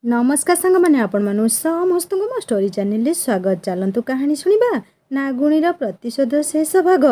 नमस्कार सांग मैंने आपण मानु समस्त मो स्टोरी चैनल स्वागत। चलतु कहानी शुणा नागुणीर प्रतिशोध शेष भाग।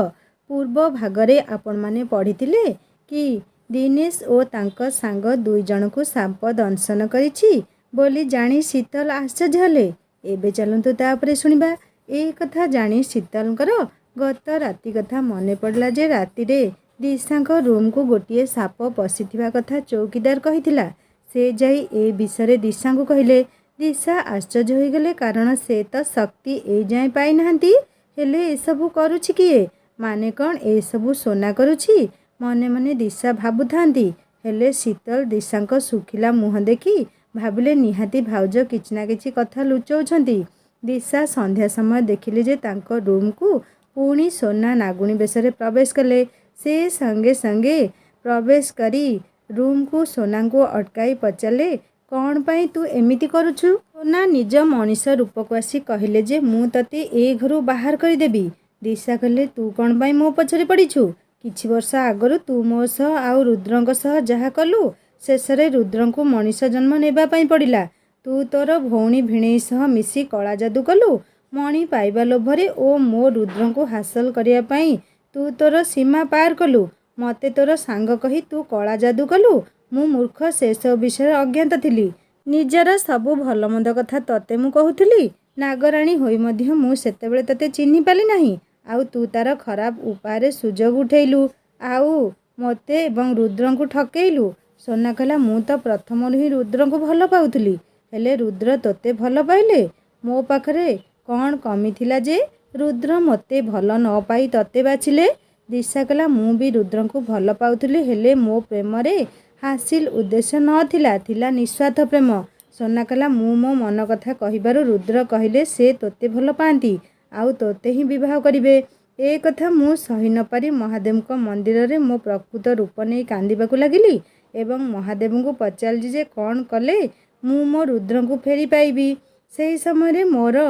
पूर्व भागरे आपण माने पढ़िथिले कि दिनेश ओ तांको सांग दुई जन को साप दंशन करिछि बोली जानी शीतल आश्चर्य हेले। एबे चलतु तापरे शुणा ए कथा जानी शीतलकर गत राति कथा मने पड़ला जे राति रे दिशांक रूम को गोटे साप पशिथिबा कथा चौकीदार कहिथिला। से जाई ए विषय दिशा को कहले। दिशा आश्चर्य हो गले कारण से तो शक्ति ए जाए पाई नाहंती। हेले ए सबु करूछि किए माने कौन ए सबु सोना करूछि मने मने दिशा भाबुथांती। हेले शीतल दिशांक सुखिला मुह देखी भाबिले निहाती भाउज किछि ना किछि कथा लुचौछंती। दिशा संध्या समय देखिले जे तांको रूम को पुणी सोना नागुणी बेसरे प्रवेश कले। से संगे संगे प्रवेश करी रूम को सोना को अटकाई पचारे कौन पाई तू एमिति करुछु। सोना निज मनीष रूप को आसी कहले जे मु तते ए घरु बाहर करदेवी। दिशा कहले तू कौन पाई मो पछरे पड़ीछु। किछि वर्ष आगरु तू मो सह आउ रुद्रंक सह जहा कलु शेषरे रुद्र को मनीष जन्म नेबा पाई पड़िला। तू तोर भौणी भिणेई सह मिसी कला जादू कलु मणि पाइबा लोभरे ओ मो रुद्र को हासिल करिया पाई तू तोर सीमा पार कलु। मते तोर सांग कही तू कला जादू कलु मु मूर्ख से सब विषय अज्ञात थिली। निजर सबु भल मंद कथा तते मु कहूथली। नागराणी होई मध्य मु सेतेबेले तते चिन्हि पाली नाही। आउ तू तार खराब उपाय सुजोग उठेलु आउ मते एवं रुद्र को ठकेलु। सोना कहला मु तो प्रथम ही रुद्र को भल पाउथली हेले रुद्र तोते भल पाइले। मो पाखरे कौन कमी थिला जे रुद्र मते भल न पाई तते बाछिले। दिशा कहला मु भी रुद्र को भल पाउथली हेले मो प्रेम रे हासिल उद्देश्य न थिला निस्वार्थ प्रेम। सोना कहला मु मो मन कथा कहिबारु रुद्र कहले से तोते भल पांती आउ तोते ही विवाह करिवे। ए कथा मु सही न पारी महादेव को मंदिर रे मो प्रकृत रूप नहीं कांदीबाकु लागिली एवं महादेव को पचारली जे कौन कले मु मो रुद्र को फेरी पाइबी। सेही समय मोर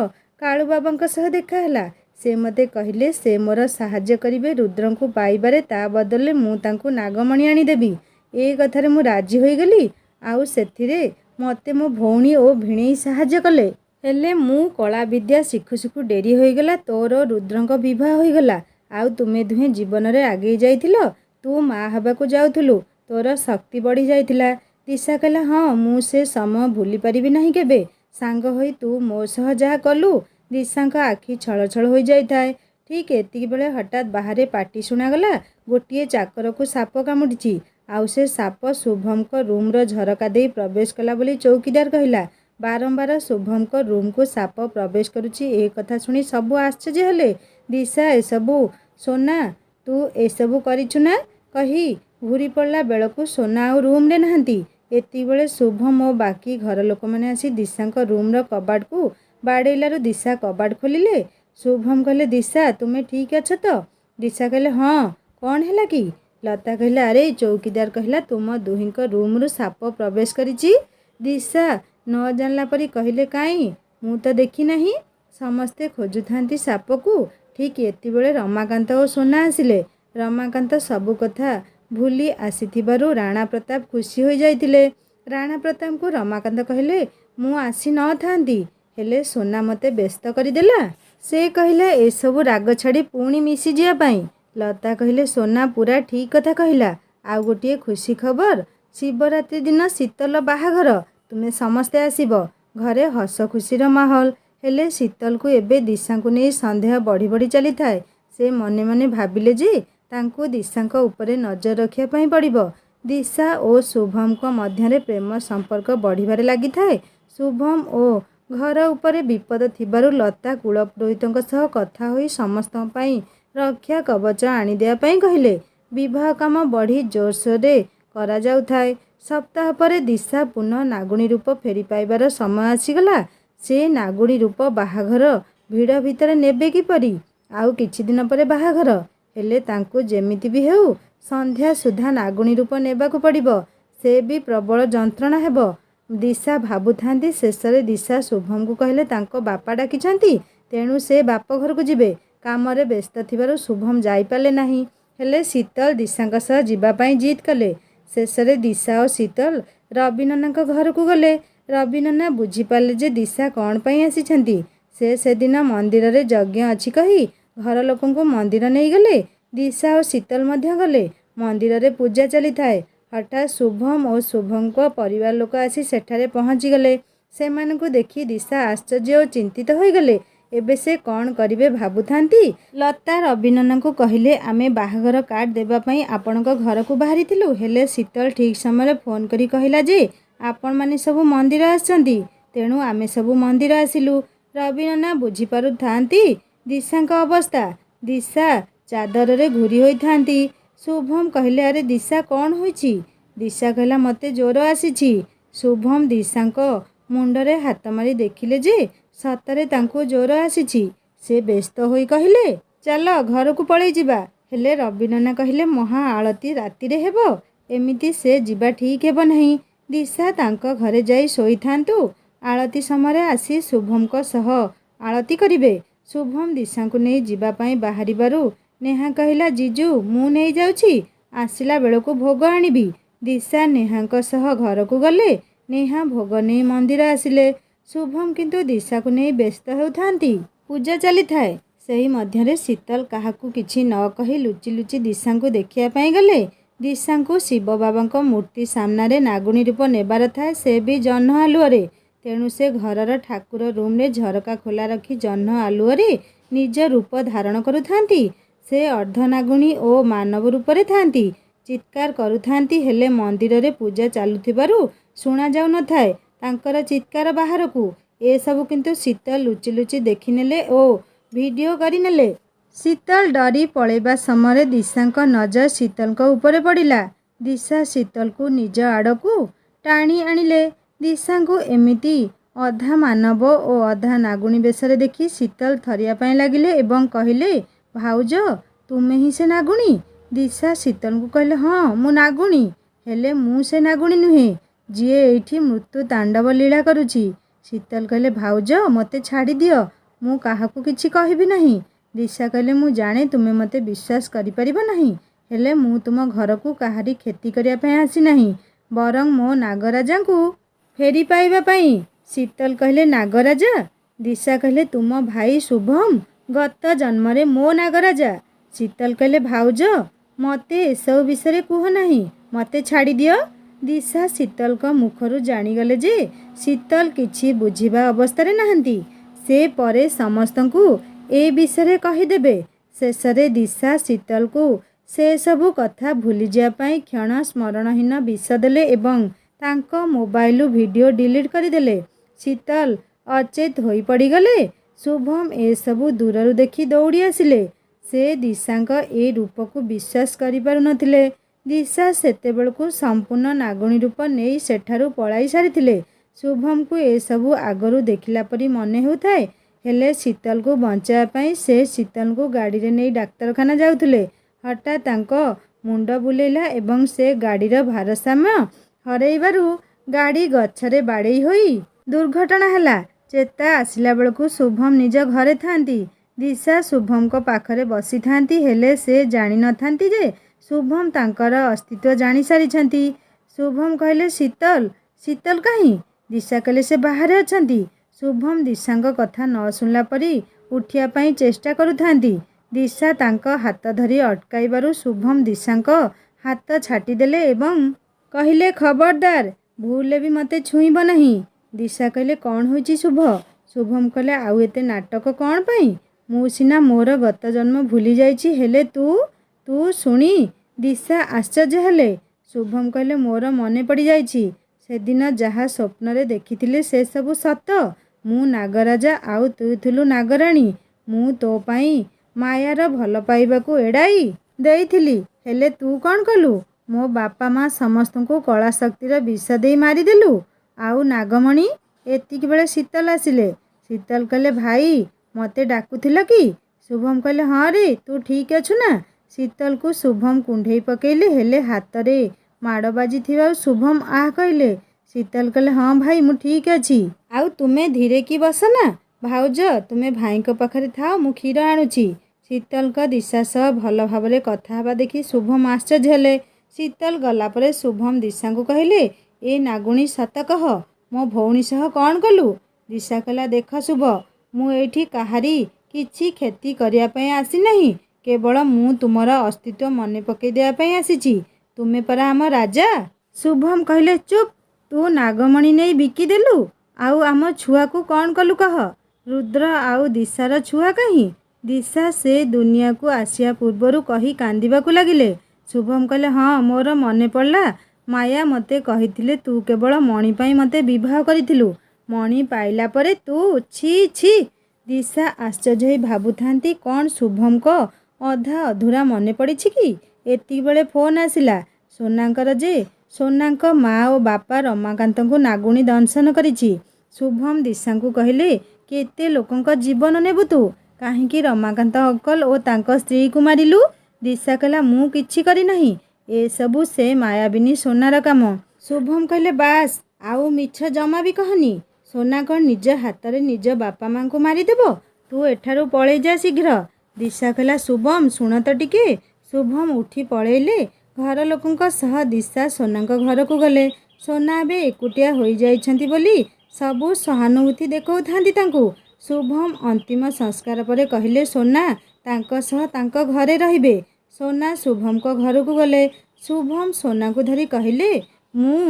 कालू बाबा सह देखा हैला। से मते कहले से मोर साहाଯ୍य करिवे रुद्र को पाइबारे ता बदले मु तांको नागमणि आनी देबी। ए कथारे मु राजी होई गली आउ सेथिरे मते मो भौणी ओ भिणेई साहाଯ୍य कले। हेले मु कला विद्या शिखु शिखु डेरी होई गला तोर रुद्रंक विवाह होई गला आउ तुमे दुहे जीवन रे आगे जाइथिलो। तू मा हबाकू जाउथुलु तोर शक्ति बढ़ी जाइथिला। दिशा कहला हाँ मु से समय भूली परिबी नाही केबे। सांग होई तू मो सह जा कलु। दिशांक आखि छल छल हो जाए। ठीक एतिक बेले हठात बाहर पाटी शुणागला गोटे चाकर को साप कामुड़ी आउ से साप शुभम को रूम रो झरका दे प्रवेश कला बोली चौकीदार कहला। बारंबार शुभम को रूम को साप प्रवेश करुची ए कथा सुनी सबु आश्चर्य हेले। दिशा ए सबु सोना तू ए सबु करिछु ना कही घूरी पड़ला बेलकू सोना आउ रूम रे नहांती। एति बेले शुभम और बाकी घर लोक मैंने आसी दिशांक रूम रो कबाट को बाड़ेलारू दिशा कबाट खोलिले। शुभम कहले दिशा तुम्हें ठीक अछ तो। दिशा कहले हाँ कौन है कि। लता कहले अरे चौकीदार कहला तुम दुही रूम रु साप प्रवेश करिछि। दिशा न जानला परी कहले काई मु तो देखी नहीं समस्ते खोजुथांती साप को। ठीक एति बेले रमाकांत और सोना आसिले। रमाकांत सबु कथा भूली आसीथिबारु राणा प्रताप खुशी हो जाइतिले। राणा प्रताप को रमाकांत कहले मु आसी न थांती हेले सोना मते व्यस्त करदेला। से कहले ए सबु राग छाड़ी पुणी मिसी जिया पाई। लता कहले सोना पूरा ठीक कथा कहला। आउ गोटे खुशी खबर शिवरात्रि दिन शीतल बाहाघर तुमे समस्ते आसीब। घरे हस खुशीर माहौल। हेले शीतल को एबे दिशा को नहीं संदेह बढ़ी बढ़ी चली थाए। से मने मने भाबिले जे तांको दिशांक उपरे नजर रखिया पाई पड़िबो। दिशा और शुभम को मध्यरे प्रेम संपर्क बढ़िबारे लागि थाए। शुभम ओ घर उपरे विपद थिबारु लता कुलपुरोहितଙ୍କ सह कथा होई समस्त पाई रक्षा कवच आनी देया पाई कहले। विवाह काम बढ़ी जोरसोर रे करा जाउ थाए। सप्ताह परे दिशा पुनः नागुणी रूप फेरी पाइबार समय आसीगला। से नागुणी रूप बाहाघर भिड़ भितर नेबे किपरि आउ किछि दिन परे बाहाघर हेले तांको जेमिति भी हेउ संध्या सुधा नागुणी रूप नेबाकू पड़िबो। से भी प्रबल जंत्रणा हेबो। दिशा भाबुथांती शेषरे दिशा शुभम को कहले तांको बापा डाकिछंती तेणु से बाप घर को जिबे। काम रे व्यस्त थिबारु शुभम जाई पाले नाही। हेले शीतल दिशांक सह जिबा पाई जिद कले। शेषरे दिशा और शीतल रवि नाना घर को गले। ରବି ନନା ବୁଝିପାରିଲେ ଯେ ଦିଶା କ'ଣ ପାଇଁ ଆସିଛନ୍ତି। ସେ ସେଦିନ ମନ୍ଦିରରେ ଯଜ୍ଞ ଅଛି କହି ଘର ଲୋକଙ୍କୁ ମନ୍ଦିର ନେଇଗଲେ। ଦିଶା ଓ ଶୀତଲ ମଧ୍ୟ ଗଲେ। ମନ୍ଦିରରେ ପୂଜା ଚାଲିଥାଏ। ହଠାତ୍ ଶୁଭମ ଓ ଶୁଭଙ୍କ ପରିବାର ଲୋକ ଆସି ସେଠାରେ ପହଞ୍ଚିଗଲେ। ସେମାନଙ୍କୁ ଦେଖି ଦିଶା ଆଶ୍ଚର୍ଯ୍ୟ ଓ ଚିନ୍ତିତ ହୋଇଗଲେ। ଏବେ ସେ କ'ଣ କରିବେ ଭାବୁଥାନ୍ତି। ଲତା ରବି ନନାଙ୍କୁ କହିଲେ, ଆମେ ବାହାଘର କାର୍ଡ଼ ଦେବା ପାଇଁ ଆପଣଙ୍କ ଘରକୁ ବାହାରିଥିଲୁ, ହେଲେ ଶୀତଲ ଠିକ୍ ସମୟରେ ଫୋନ୍ କରି କହିଲା ଯେ ଆପଣମାନେ ସବୁ ମନ୍ଦିର ଆସିଛନ୍ତି, ତେଣୁ ଆମେ ସବୁ ମନ୍ଦିର ଆସିଲୁ। ରବି ନନା ବୁଝିପାରୁଥାନ୍ତି ଦିଶାଙ୍କ ଅବସ୍ଥା। ଦିଶା ଚାଦରରେ ଘୁରି ହୋଇଥାନ୍ତି। ଶୁଭମ କହିଲେ, ଆରେ ଦିଶା କ'ଣ ହୋଇଛି? ଦିଶା କହିଲା, ମୋତେ ଜ୍ୱର ଆସିଛି। ଶୁଭମ ଦିଶାଙ୍କ ମୁଣ୍ଡରେ ହାତ ମାରି ଦେଖିଲେ ଯେ ସତରେ ତାଙ୍କୁ ଜ୍ୱର ଆସିଛି। ସେ ବ୍ୟସ୍ତ ହୋଇ କହିଲେ, ଚାଲ ଘରକୁ ପଳେଇ ଯିବା। ହେଲେ ରବି ନନା କହିଲେ, ମହା ଆଳତୀ ରାତିରେ ହେବ, ଏମିତି ସେ ଯିବା ଠିକ୍ ହେବ ନାହିଁ। ଦିଶା ତାଙ୍କ ଘରେ ଯାଇ ଶୋଇଥାନ୍ତୁ। ଆଳତୀ ସମୟରେ ଆସି ଶୁଭମଙ୍କ ସହ ଆଳତୀ କରିବେ। ଶୁଭମ ଦିଶାଙ୍କୁ ନେଇ ଯିବା ପାଇଁ ବାହାରିବାରୁ ନେହା କହିଲା, ଜିଜୁ ମୁଁ ନେଇଯାଉଛି, ଆସିଲା ବେଳକୁ ଭୋଗ ଆଣିବି। ଦିଶା ନେହାଙ୍କ ସହ ଘରକୁ ଗଲେ। ନେହା ଭୋଗ ନେଇ ମନ୍ଦିର ଆସିଲେ। ଶୁଭମ କିନ୍ତୁ ଦିଶାକୁ ନେଇ ବ୍ୟସ୍ତ ହେଉଥାନ୍ତି। ପୂଜା ଚାଲିଥାଏ। ସେହି ମଧ୍ୟରେ ଶୀତଲ କାହାକୁ କିଛି ନ କହି ଲୁଚି ଲୁଚି ଦିଶାଙ୍କୁ ଦେଖିବା ପାଇଁ ଗଲେ। ଦିଶାଙ୍କୁ ଶିବ ବାବାଙ୍କ ମୂର୍ତ୍ତି ସାମ୍ନାରେ ନାଗୁଣୀ ରୂପ ନେବାର ଥାଏ, ସେ ବି ଜହ୍ନ ଆଲୁଅରେ। ତେଣୁ ସେ ଘରର ଠାକୁର ରୁମ୍ରେ ଝରକା ଖୋଲା ରଖି ଜହ୍ନ ଆଲୁଅରେ ନିଜ ରୂପ ଧାରଣ କରୁଥାନ୍ତି। ସେ ଅର୍ଦ୍ଧନାଗୁଣୀ ଓ ମାନବ ରୂପରେ ଥାନ୍ତି। ଚିତ୍କାର କରୁଥାନ୍ତି, ହେଲେ ମନ୍ଦିରରେ ପୂଜା ଚାଲୁଥିବାରୁ ଶୁଣାଯାଉନଥାଏ ତାଙ୍କର ଚିତ୍କାର ବାହାରକୁ। ଏସବୁ କିନ୍ତୁ ଶୀତଲ ଲୁଚି ଲୁଚି ଦେଖିନେଲେ ଓ ଭିଡ଼ିଓ କରିନେଲେ। ଶୀତଲ ଡରି ପଳେଇବା ସମୟରେ ଦିଶାଙ୍କ ନଜର ଶୀତଲଙ୍କ ଉପରେ ପଡ଼ିଲା। ଦିଶା ଶୀତଲକୁ ନିଜ ଆଡ଼କୁ ଟାଣି ଆଣିଲେ। ଦିଶାଙ୍କୁ ଏମିତି ଅଧା ମାନବ ଓ ଅଧା ନାଗୁଣୀ ବେଶରେ ଦେଖି ଶୀତଲ ଥରିବା ପାଇଁ ଲାଗିଲେ ଏବଂ କହିଲେ, ଭାଉଜ ତୁମେ ହିଁ ସେ ନାଗୁଣୀ? ଦିଶା ଶୀତଲଙ୍କୁ କହିଲେ, ହଁ ମୁଁ ନାଗୁଣୀ, ହେଲେ ମୁଁ ସେ ନାଗୁଣୀ ନୁହେଁ ଯିଏ ଏଇଠି ମୃତ୍ୟୁ ତାଣ୍ଡବ ଲୀଳା କରୁଛି। ଶୀତଲ କହିଲେ, ଭାଉଜ ମୋତେ ଛାଡ଼ିଦିଅ, ମୁଁ କାହାକୁ କିଛି କହିବି ନାହିଁ। ଦିଶା କହିଲେ, ମୁଁ ଜାଣେ ତୁମେ ମୋତେ ବିଶ୍ୱାସ କରିପାରିବ ନାହିଁ, ହେଲେ ମୁଁ ତୁମ ଘରକୁ କାହାରି କ୍ଷତି କରିବା ପାଇଁ ଆସିନାହିଁ, ବରଂ ମୋ ନାଗରାଜାଙ୍କୁ ଫେରି ପାଇବା ପାଇଁ। ଶୀତଲ କହିଲେ, ନାଗରାଜା? ଦିଶା କହିଲେ, ତୁମ ଭାଇ ଶୁଭମ ଗତ ଜନ୍ମରେ ମୋ ନାଗରାଜା। ଶୀତଲ କହିଲେ, ଭାଉଜ ମୋତେ ଏସବୁ ବିଷୟରେ କୁହ ନାହିଁ, ମୋତେ ଛାଡ଼ିଦିଅ। ଦିଶା ଶୀତଲଙ୍କ ମୁଖରୁ ଜାଣିଗଲେ ଯେ ଶୀତଲ କିଛି ବୁଝିବା ଅବସ୍ଥାରେ ନାହାନ୍ତି। ସେ ପରେ ସମସ୍ତଙ୍କୁ ଏ ବିଷୟରେ କହିଦେବେ। ଶେଷରେ ଦିଶା ଶୀତଲକୁ ସେସବୁ କଥା ଭୁଲିଯିବା ପାଇଁ କ୍ଷଣ ସ୍ମରଣହୀନ ବିଷ ଦେଲେ ଏବଂ ତାଙ୍କ ମୋବାଇଲରୁ ଭିଡ଼ିଓ ଡିଲିଟ୍ କରିଦେଲେ। ଶୀତଲ ଅଚେତ ହୋଇ ପଡ଼ିଗଲେ। ଶୁଭମ ଏସବୁ ଦୂରରୁ ଦେଖି ଦୌଡ଼ି ଆସିଲେ। ସେ ଦିଶାଙ୍କ ଏ ରୂପକୁ ବିଶ୍ୱାସ କରିପାରୁନଥିଲେ। ଦିଶା ସେତେବେଳକୁ ସମ୍ପୂର୍ଣ୍ଣ ନାଗୁଣୀ ରୂପ ନେଇ ସେଠାରୁ ପଳାଇ ସାରିଥିଲେ। ଶୁଭମକୁ ଏସବୁ ଆଗରୁ ଦେଖିଲା ପରି ମନେ ହେଉଥାଏ, ହେଲେ ଶୀତଲକୁ ବଞ୍ଚାଇବା ପାଇଁ ସେ ଶୀତଲଙ୍କୁ ଗାଡ଼ିରେ ନେଇ ଡାକ୍ତରଖାନା ଯାଉଥିଲେ। ହଠାତ୍ ତାଙ୍କ ମୁଣ୍ଡ ବୁଲେଇଲା ଏବଂ ସେ ଗାଡ଼ିର ଭାରସାମ୍ୟ ହରାଇବାରୁ ଗାଡ଼ି ଗଛରେ ବାଡ଼େଇ ହୋଇ ଦୁର୍ଘଟଣା ହେଲା। ଚେତା ଆସିଲା ବେଳକୁ ଶୁଭମ ନିଜ ଘରେ ଥାନ୍ତି। ଦିଶା ଶୁଭମଙ୍କ ପାଖରେ ବସିଥାନ୍ତି, ହେଲେ ସେ ଜାଣିନଥାନ୍ତି ଯେ ଶୁଭମ ତାଙ୍କର ଅସ୍ତିତ୍ୱ ଜାଣିସାରିଛନ୍ତି। ଶୁଭମ କହିଲେ, ଶୀତଲ? ଶୀତଲ କାହିଁ? ଦିଶା କହିଲେ, ସେ ବାହାରେ ଅଛନ୍ତି। ଶୁଭମ ଦିଶାଙ୍କ କଥା ନ ଶୁଣିଲା ପରି ଉଠିବା ପାଇଁ ଚେଷ୍ଟା କରୁଥାନ୍ତି। ଦିଶା ତାଙ୍କ ହାତ ଧରି ଅଟକାଇବାରୁ ଶୁଭମ ଦିଶାଙ୍କ ହାତ ଛାଟିଦେଲେ ଏବଂ କହିଲେ, ଖବରଦାର, ଭୁଲରେ ବି ମୋତେ ଛୁଇଁବ ନାହିଁ। ଦିଶା କହିଲେ, କ'ଣ ହୋଇଛି ଶୁଭ? ଶୁଭମ କହିଲେ, ଆଉ ଏତେ ନାଟକ କ'ଣ ପାଇଁ? ମୁଁ ସିନା ମୋର ଗତ ଜନ୍ମ ଭୁଲି ଯାଇଛି, ହେଲେ ତୁ ଶୁଣି? ଦିଶା ଆଶ୍ଚର୍ଯ୍ୟ ହେଲେ। ଶୁଭମ କହିଲେ, ମୋର ମନେ ପଡ଼ିଯାଇଛି। ସେଦିନ ଯାହା ସ୍ୱପ୍ନରେ ଦେଖିଥିଲି ସେସବୁ ସତ। ମୁଁ ନାଗରାଜା ଆଉ ତୁ ଥିଲୁ ନାଗରାଣୀ। ମୁଁ ତୋ ପାଇଁ ମାୟାର ଭଲ ପାଇବାକୁ ଏଡ଼ାଇ ଦେଇଥିଲି, ହେଲେ ତୁ କ'ଣ କଲୁ? ମୋ ବାପା ମା ସମସ୍ତଙ୍କୁ କଳାଶକ୍ତିର ବିଷ ଦେଇ ମାରିଦେଲୁ। ଆଉ ନାଗମଣି? ଏତିକି ବେଳେ ଶୀତଲ ଆସିଲେ। ଶୀତଲ କହିଲେ, ଭାଇ ମୋତେ ଡାକୁଥିଲ କି? ଶୁଭମ କହିଲେ, ହଁ ରେ, ତୁ ଠିକ୍ ଅଛୁ ନା? ଶୀତଲକୁ ଶୁଭମ କୁଣ୍ଢେଇ ପକେଇଲେ, ହେଲେ ହାତରେ ମାଡ଼ ବାଜିଥିବାରୁ ଶୁଭମ ଆହା କହିଲେ। ଶୀତଲ କହିଲେ, ହଁ ଭାଇ ମୁଁ ଠିକ୍ ଅଛି। ଆଉ ତୁମେ ଧୀରେ କି ବସ ନା। ଭାଉଜ ତୁମେ ଭାଇଙ୍କ ପାଖରେ ଥାଅ, ମୁଁ କ୍ଷୀର ଆଣୁଛି। ଶୀତଲଙ୍କ ଦିଶା ସହ ଭଲ ଭାବରେ କଥା ହେବା ଦେଖି ଶୁଭମ ଆଶ୍ଚର୍ଯ୍ୟ ହେଲେ। ଶୀତଲ ଗଲା ପରେ ଶୁଭମ ଦିଶାଙ୍କୁ କହିଲେ, ଏ ନାଗୁଣୀ ସତ କହ, ମୋ ଭଉଣୀ ସହ କ'ଣ କଲୁ? ଦିଶା କହିଲା, ଦେଖ ଶୁଭ, ମୁଁ ଏଇଠି କାହାରି କିଛି କ୍ଷତି କରିବା ପାଇଁ ଆସିନାହିଁ। କେବଳ ମୁଁ ତୁମର ଅସ୍ତିତ୍ୱ ମନେ ପକାଇ ଦେବା ପାଇଁ ଆସିଛି। ତୁମେ ପରା ଆମ ରାଜା। ଶୁଭମ କହିଲେ, ଚୁପ୍, ତୁ ନାଗମଣି ନେଇ ବିକିଦେଲୁ। ଆଉ ଆମ ଛୁଆକୁ କ'ଣ କଲୁ କହ? ରୁଦ୍ର ଆଉ ଦିଶାର ଛୁଆ କାହିଁ? ଦିଶା ସେ ଦୁନିଆକୁ ଆସିବା ପୂର୍ବରୁ କହି କାନ୍ଦିବାକୁ ଲାଗିଲେ। ଶୁଭମ କହିଲେ, ହଁ, ମୋର ମନେ ପଡ଼ିଲା। ମାୟା ମୋତେ କହିଥିଲେ ତୁ କେବଳ ମଣି ପାଇଁ ମୋତେ ବିବାହ କରିଥିଲୁ। ମଣି ପାଇଲା ପରେ ତୁ ଛି ଛି। ଦିଶା ଆଶ୍ଚର୍ଯ୍ୟ ହୋଇ ଭାବୁଥାନ୍ତି, କ'ଣ ଶୁଭମଙ୍କ ଅଧା ଅଧୁରା ମନେ ପଡ଼ିଛି କି? ଏତିକିବେଳେ ଫୋନ୍ ଆସିଲା ସୋନାଙ୍କର ଯେ ସୋନାଙ୍କ ମା ଓ ବାପା ରମାକାନ୍ତଙ୍କୁ ନାଗୁଣୀ ଦଂଶନ କରିଛି। ଶୁଭମ ଦିଶାଙ୍କୁ କହିଲେ, କେତେ ଲୋକଙ୍କ ଜୀବନ ନେବୁ ତୁ? କାହିଁକି ରମାକାନ୍ତ ଅଙ୍କଲ ଓ ତାଙ୍କ ସ୍ତ୍ରୀକୁ ମାରିଲୁ? ଦିଶା କହିଲା, ମୁଁ କିଛି କରିନାହିଁ। ଏସବୁ ସେ ମାୟାବିନୀ ସୋନାର କାମ। ଶୁଭମ କହିଲେ, ବାସ୍, ଆଉ ମିଛ ଜମା ବି କହନି। ସୋନା କ'ଣ ନିଜ ହାତରେ ନିଜ ବାପା ମାଙ୍କୁ ମାରିଦେବ? ତୁ ଏଠାରୁ ପଳେଇ ଯା ଶୀଘ୍ର। ଦିଶା କହିଲା, ଶୁଭମ ଶୁଣ ତ ଟିକେ। ଶୁଭମ ଉଠି ପଳେଇଲେ। ଘର ଲୋକଙ୍କ ସହ ଦିଶା ସୋନାଙ୍କ ଘରକୁ ଗଲେ। ସୋନା ଏବେ ଏକୁଟିଆ ହୋଇଯାଇଛନ୍ତି ବୋଲି ସବୁ ସହାନୁଭୂତି ଦେଖାଉଥାନ୍ତି ତାଙ୍କୁ। ଶୁଭମ ଅନ୍ତିମ ସଂସ୍କାର ପରେ କହିଲେ, ସୋନା ତାଙ୍କ ସହ ତାଙ୍କ ଘରେ ରହିବେ। ସୋନା ଶୁଭମଙ୍କ ଘରକୁ ଗଲେ। ଶୁଭମ ସୋନାକୁ ଧରି କହିଲେ, ମୁଁ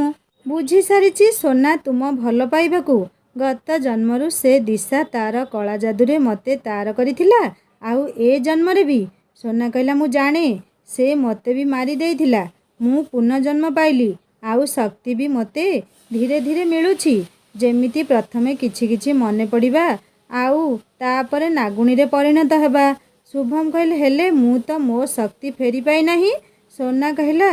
ବୁଝିସାରିଛି ସୋନା ତୁମ ଭଲ ପାଇବାକୁ। ଗତ ଜନ୍ମରୁ ସେ ଦିଶା ତାର କଳା ଯାଦୁରେ ମୋତେ ତାର କରିଥିଲା, ଆଉ ଏ ଜନ୍ମରେ ବି। ସୋନା କହିଲା, ମୁଁ ଜାଣେ, ସେ ମୋତେ ବି ମାରି ଦେଇଥିଲା। ମୁଁ ପୁନର୍ଜନ୍ମ ପାଇଲି, ଆଉ ଶକ୍ତି ବି ମୋତେ ଧୀରେ ଧୀରେ ମିଳୁଛି। ଯେମିତି ପ୍ରଥମେ କିଛି କିଛି ମନେ ପଡ଼ିବା, ଆଉ ତାପରେ ନାଗୁଣୀରେ ପରିଣତ ହେବା। ଶୁଭମ କହିଲେ, ହେଲେ ମୁଁ ତ ମୋ ଶକ୍ତି ଫେରି ପାଇନାହିଁ। ସୋନା କହିଲା,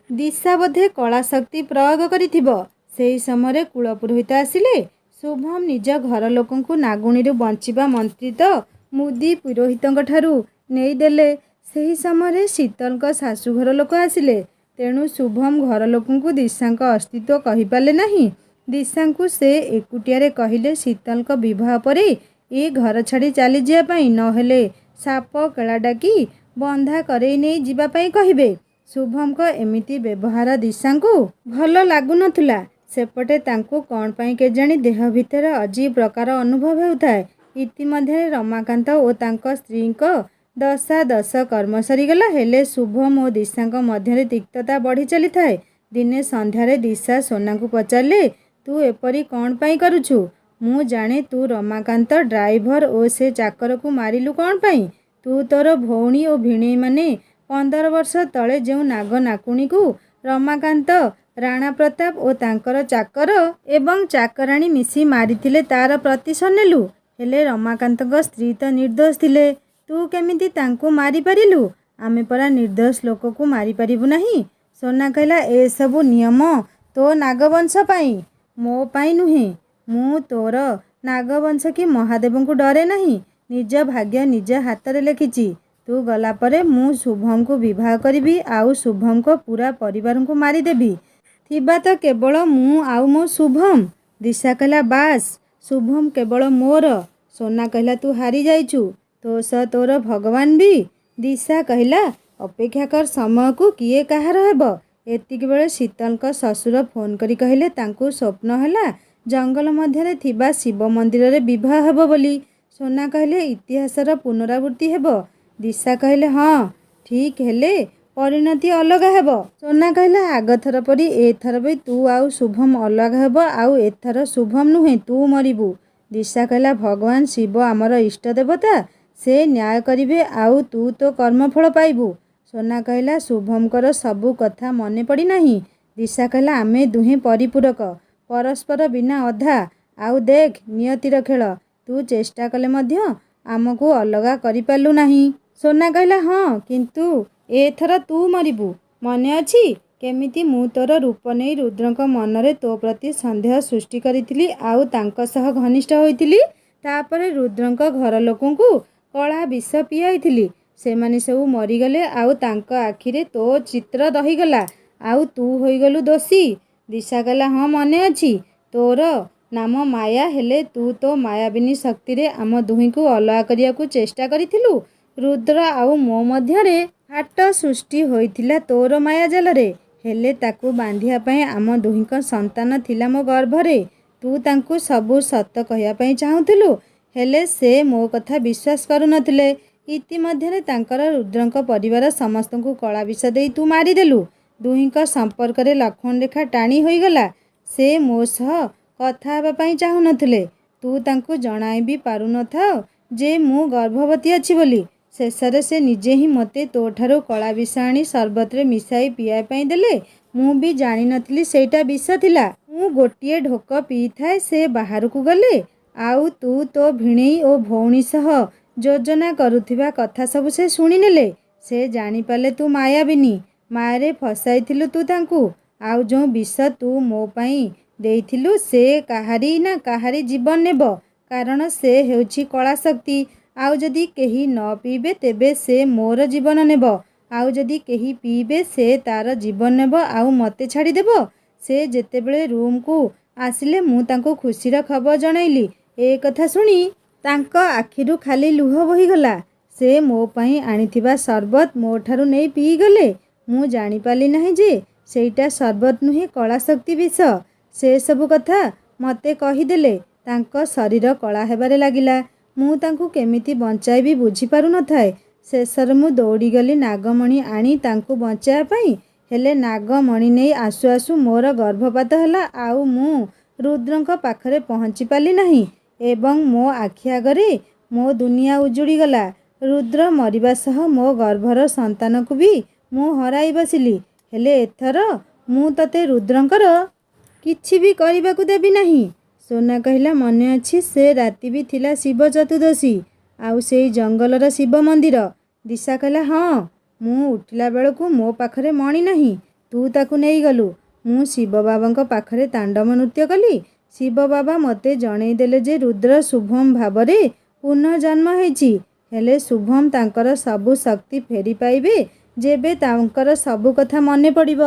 ଦିଶା ବୋଧେ କଳା ଶକ୍ତି ପ୍ରୟୋଗ କରିଥିବ। ସେହି ସମୟରେ କୁଳପୁରୋହିତ ଆସିଲେ। ଶୁଭମ ନିଜ ଘର ଲୋକଙ୍କୁ ନାଗୁଣୀରୁ ବଞ୍ଚିବା ମନ୍ତ୍ରିତ ମୁଦି ପୁରୋହିତଙ୍କଠାରୁ ନେଇଦେଲେ। ସେହି ସମୟରେ ଶୀତଲଙ୍କ ଶାଶୁଘର ଲୋକ ଆସିଲେ। ତେଣୁ ଶୁଭମ ଘର ଲୋକଙ୍କୁ ଦିଶାଙ୍କ ଅସ୍ତିତ୍ୱ କହିପାରିଲେ ନାହିଁ। ଦିଶାଙ୍କୁ ସେ ଏକୁଟିଆରେ କହିଲେ ଶୀତଲଙ୍କ ବିବାହ ପରେ ଏ ଘର ଛାଡ଼ି ଚାଲିଯିବା ପାଇଁ, ନହେଲେ ସାପ କେଳା ଡାକି ବନ୍ଧା କରେଇ ନେଇ ଯିବା ପାଇଁ କହିବେ। ଶୁଭମଙ୍କ ଏମିତି ବ୍ୟବହାର ଦିଶାଙ୍କୁ ଭଲ ଲାଗୁନଥିଲା। ସେପଟେ ତାଙ୍କୁ କ'ଣ ପାଇଁ କେଜାଣି ଦେହ ଭିତରେ ଅଜୀବ ପ୍ରକାର ଅନୁଭବ ହେଉଥାଏ। ଇତିମଧ୍ୟରେ ରମାକାନ୍ତ ଓ ତାଙ୍କ ସ୍ତ୍ରୀଙ୍କ ଦଶାଦଶ କର୍ମ ସରିଗଲା। ହେଲେ ଶୁଭମ ଓ ଦିଶାଙ୍କ ମଧ୍ୟରେ ତିକ୍ତତା ବଢ଼ି ଚାଲିଥାଏ। ଦିନେ ସନ୍ଧ୍ୟାରେ ଦିଶା ସୋନାଙ୍କୁ ପଚାରିଲେ, ତୁ ଏପରି କ'ଣ ପାଇଁ କରୁଛୁ? ମୁଁ ଜାଣେ ତୁ ରମାକାନ୍ତ ଡ୍ରାଇଭର ଓ ସେ ଚାକରକୁ ମାରିଲୁ କ'ଣ ପାଇଁ? ତୁ ତୋର ଭଉଣୀ ଓ ଭିଣେଇମାନେ 15 ବର୍ଷ ତଳେ ଯେଉଁ ନାଗ ନାକୁଣୀକୁ ରମାକାନ୍ତ, ରାଣା ପ୍ରତାପ ଓ ତାଙ୍କର ଚାକର ଏବଂ ଚାକରାଣୀ ମିଶି ମାରିଥିଲେ ତାର ପ୍ରତିଶୋଧ ନେଲୁ। ହେଲେ ରମାକାନ୍ତଙ୍କ ସ୍ତ୍ରୀ ତ ନିର୍ଦ୍ଦୋଷ ଥିଲେ। ତୁ କେମିତି ତାଙ୍କୁ ମାରିପାରିଲୁ? ଆମେ ପରା ନିର୍ଦ୍ଦୋଷ ଲୋକକୁ ମାରିପାରିବୁ ନାହିଁ। ସୋନା କହିଲା, ଏସବୁ ନିୟମ ତୋ ନାଗବଂଶ ପାଇଁ, ମୋ ପାଇଁ ନୁହେଁ। ମୁଁ ତୋର ନାଗବଂଶ କି ମହାଦେବଙ୍କୁ ଡରେ ନାହିଁ। ନିଜ ଭାଗ୍ୟ ନିଜ ହାତରେ ଲେଖିଛି। ତୁ ଗଲା ପରେ ମୁଁ ଶୁଭମକୁ ବିବାହ କରିବି, ଆଉ ଶୁଭମଙ୍କ ପୁରା ପରିବାରଙ୍କୁ ମାରିଦେବି। ଥିବା ତ କେବଳ ମୁଁ ଆଉ ମୋ ଶୁଭମ। ଦିଶା କହିଲା, ବାସ୍, ଶୁଭମ କେବଳ ମୋର। ସୋନା କହିଲା, ତୁ ହାରିଯାଇଛୁ। ତୋ ସହ ତୋର ଭଗବାନ ବି। ଦିଶା କହିଲା, ଅପେକ୍ଷା କର ସମୟକୁ, କିଏ କାହାର ହେବ। ଏତିକିବେଳେ ଶୀତଲଙ୍କ ଶ୍ୱଶୁର ଫୋନ୍ କରି କହିଲେ ତାଙ୍କୁ ସ୍ୱପ୍ନ ହେଲା ଜଙ୍ଗଲ ମଧ୍ୟରେ ଥିବା ଶିବ ମନ୍ଦିରରେ ବିବାହ ହେବ ବୋଲି। ସୋନା କହିଲେ, ଇତିହାସର ପୁନରାବୃତ୍ତି ହେବ। ଦିଶା କହିଲେ, ହଁ, ଠିକ୍, ହେଲେ ପରିଣତି ଅଲଗା ହେବ। ସୋନା କହିଲା, ଆଗଥର ପରି ଏଥର ବି ତୁ ଆଉ ଶୁଭମ ଅଲଗା ହେବ, ଆଉ ଏଥର ଶୁଭମ ନୁହେଁ, ତୁ ମରିବୁ। ଦିଶା କହିଲା, ଭଗବାନ ଶିବ ଆମର ଇଷ୍ଟ ଦେବତା, ସେ ନ୍ୟାୟ କରିବେ, ଆଉ ତୁ ତୋ କର୍ମଫଳ ପାଇବୁ। ସୋନା କହିଲା, ଶୁଭମଙ୍କର ସବୁ କଥା ମନେ ପଡ଼ିନାହିଁ। ଦିଶା କହିଲା, ଆମେ ଦୁହେଁ ପରିପୂରକ, ପରସ୍ପର ବିନା ଅଧା। ଆଉ ଦେଖ, ନିୟତିର ଖେଳ, ତୁ ଚେଷ୍ଟା କଲେ ମଧ୍ୟ ଆମକୁ ଅଲଗା କରିପାରିଲୁ ନାହିଁ। ସୋନା କହିଲା, ହଁ, କିନ୍ତୁ ଏଥର ତୁ ମରିବୁ। ମନେ ଅଛି କେମିତି ମୁଁ ତୋର ରୂପ ନେଇ ରୁଦ୍ରଙ୍କ ମନରେ ତୋ ପ୍ରତି ସନ୍ଦେହ ସୃଷ୍ଟି କରିଥିଲି, ଆଉ ତାଙ୍କ ସହ ଘନିଷ୍ଠ ହୋଇଥିଲି। ତାପରେ ରୁଦ୍ରଙ୍କ ଘର ଲୋକଙ୍କୁ କଳା ବିଷ ପିଆଇଥିଲି। ସେମାନେ ସବୁ ମରିଗଲେ, ଆଉ ତାଙ୍କ ଆଖିରେ ତୋ ଚିତ୍ର ରହିଗଲା, ଆଉ ତୁ ହୋଇଗଲୁ ଦୋଷୀ। ଦିଶା କହିଲା, ହଁ, ମନେ ଅଛି। ତୋର ନାମ ମାୟା, ହେଲେ ତୁ ତୋ ମାୟାବିନୀ ଶକ୍ତିରେ ଆମ ଦୁହିଁଙ୍କୁ ଅଲଗା କରିବାକୁ ଚେଷ୍ଟା କରିଥିଲୁ। ରୁଦ୍ର ଆଉ ମୋ ମଧ୍ୟରେ ଫାଟ ସୃଷ୍ଟି ହୋଇଥିଲା ତୋର ମାୟା ଜାଲରେ। ହେଲେ ତାକୁ ବାନ୍ଧିବା ପାଇଁ ଆମ ଦୁହିଁଙ୍କ ସନ୍ତାନ ଥିଲା ମୋ ଗର୍ଭରେ। ତୁ ତାଙ୍କୁ ସବୁ ସତ କହିବା ପାଇଁ ଚାହୁଁଥିଲୁ, ହେଲେ ସେ ମୋ କଥା ବିଶ୍ୱାସ କରୁନଥିଲେ। ଇତିମଧ୍ୟରେ ତାଙ୍କର ରୁଦ୍ରଙ୍କ ପରିବାର ସମସ୍ତଙ୍କୁ କଳା ବିଷ ଦେଇ ତୁ ମାରିଦେଲୁ। ଦୁହିଁଙ୍କ ସମ୍ପର୍କରେ ଲକ୍ଷ୍ମଣ ରେଖା ଟାଣି ହୋଇଗଲା। ସେ ମୋ ସହ କଥା ହେବା ପାଇଁ ଚାହୁଁନଥିଲେ। ତୁ ତାଙ୍କୁ ଜଣାଇ ବି ପାରୁନଥାଉ ଯେ ମୁଁ ଗର୍ଭବତୀ ଅଛି ବୋଲି। ଶେଷରେ ସେ ନିଜେ ହିଁ ମୋତେ ତୋଠାରୁ କଳା ବିଷ ଆଣି ସର୍ବତରେ ମିଶାଇ ପିଇବା ପାଇଁ ଦେଲେ। ମୁଁ ବି ଜାଣିନଥିଲି ସେଇଟା ବିଷ ଥିଲା। ମୁଁ ଗୋଟିଏ ଢୋକ ପିଇଥାଏ ସେ ବାହାରକୁ ଗଲେ। ଆଉ ତୁ ତୋ ଭିଣେଇ ଓ ଭଉଣୀ ସହ ଯୋଜନା କରୁଥିବା କଥା ସବୁ ସେ ଶୁଣିନେଲେ। ସେ ଜାଣିପାରିଲେ ତୁ ମାୟାବିନୀ। ମାୟାରେ ଫସାଇଥିଲୁ ତୁ ତାଙ୍କୁ। ଆଉ ଯେଉଁ ବିଷ ତୁ ମୋ ପାଇଁ ଦେଇଥିଲୁ ସେ କାହାରି ନା କାହାରି ଜୀବନ ନେବ। କାରଣ ସେ ହେଉଛି କଳା ଶକ୍ତି। ଆଉ ଯଦି କେହି ନ ପିଇବେ ତେବେ ସେ ମୋର ଜୀବନ ନେବ। ଆଉ ଯଦି କେହି ପିଇବେ ସେ ତା'ର ଜୀବନ ନେବ ଆଉ ମୋତେ ଛାଡ଼ିଦେବ। ସେ ଯେତେବେଳେ ରୁମ୍କୁ ଆସିଲେ ମୁଁ ତାଙ୍କୁ ଖୁସିର ଖବର ଜଣାଇଲି। ଏ କଥା ଶୁଣି ତାଙ୍କ ଆଖିରୁ ଖାଲି ଲୁହ ବୋହିଗଲା। ସେ ମୋ ପାଇଁ ଆଣିଥିବା ସର୍ବତ ମୋ ଠାରୁ ନେଇ ପିଇଗଲେ। ମୁଁ ଜାଣିପାରିଲି ନାହିଁ ଯେ ସେଇଟା ସର୍ବତ ନୁହେଁ କଳା ଶକ୍ତି ବିଷ। ସେ ସବୁ କଥା ମୋତେ କହିଦେଲେ। ତାଙ୍କ ଶରୀର କଳା ହେବାରେ ଲାଗିଲା। ମୁଁ ତାଙ୍କୁ କେମିତି ବଞ୍ଚାଇବି ବୁଝିପାରୁନଥାଏ। ଶେଷରେ ମୁଁ ଦୌଡ଼ିଗଲି ନାଗମଣି ଆଣି ତାଙ୍କୁ ବଞ୍ଚାଇବା ପାଇଁ। ହେଲେ ନାଗମଣି ନେଇ ଆସୁ ଆସୁ ମୋର ଗର୍ଭପାତ ହେଲା ଆଉ ମୁଁ ରୁଦ୍ରଙ୍କ ପାଖରେ ପହଞ୍ଚି ପାରିଲି ନାହିଁ ଏବଂ ମୋ ଆଖି ଆଗରେ ମୋ ଦୁନିଆ ଉଜୁଡ଼ିଗଲା। ରୁଦ୍ର ମରିବା ସହ ମୋ ଗର୍ଭର ସନ୍ତାନକୁ ବି ମୁଁ ହରାଇ ବସିଲି। ହେଲେ ଏଥର ମୁଁ ତତେ ରୁଦ୍ରଙ୍କର କିଛି ବି କରିବାକୁ ଦେବି ନାହିଁ। ସୋନା କହିଲା, ମନେ ଅଛି ସେ ରାତି ବି ଥିଲା ଶିବ ଚତୁର୍ଦ୍ଦଶୀ ଆଉ ସେଇ ଜଙ୍ଗଲର ଶିବ ମନ୍ଦିର? ଦିଶା କହିଲା, ହଁ। ମୁଁ ଉଠିଲା ବେଳକୁ ମୋ ପାଖରେ ମଣି ନାହିଁ। ତୁ ତାକୁ ନେଇଗଲୁ। ମୁଁ ଶିବ ବାବାଙ୍କ ପାଖରେ ତାଣ୍ଡବ ନୃତ୍ୟ କଲି। ଶିବ ବାବା ମୋତେ ଜଣେଇ ଦେଲେ ଯେ ରୁଦ୍ର ଶୁଭମ ଭାବରେ ପୁନର୍ଜନ୍ମ ହେଇଛି। ହେଲେ ଶୁଭମ ତାଙ୍କର ସବୁ ଶକ୍ତି ଫେରି ପାଇବେ ଯେବେ ତାଙ୍କର ସବୁ କଥା ମନେ ପଡ଼ିବ।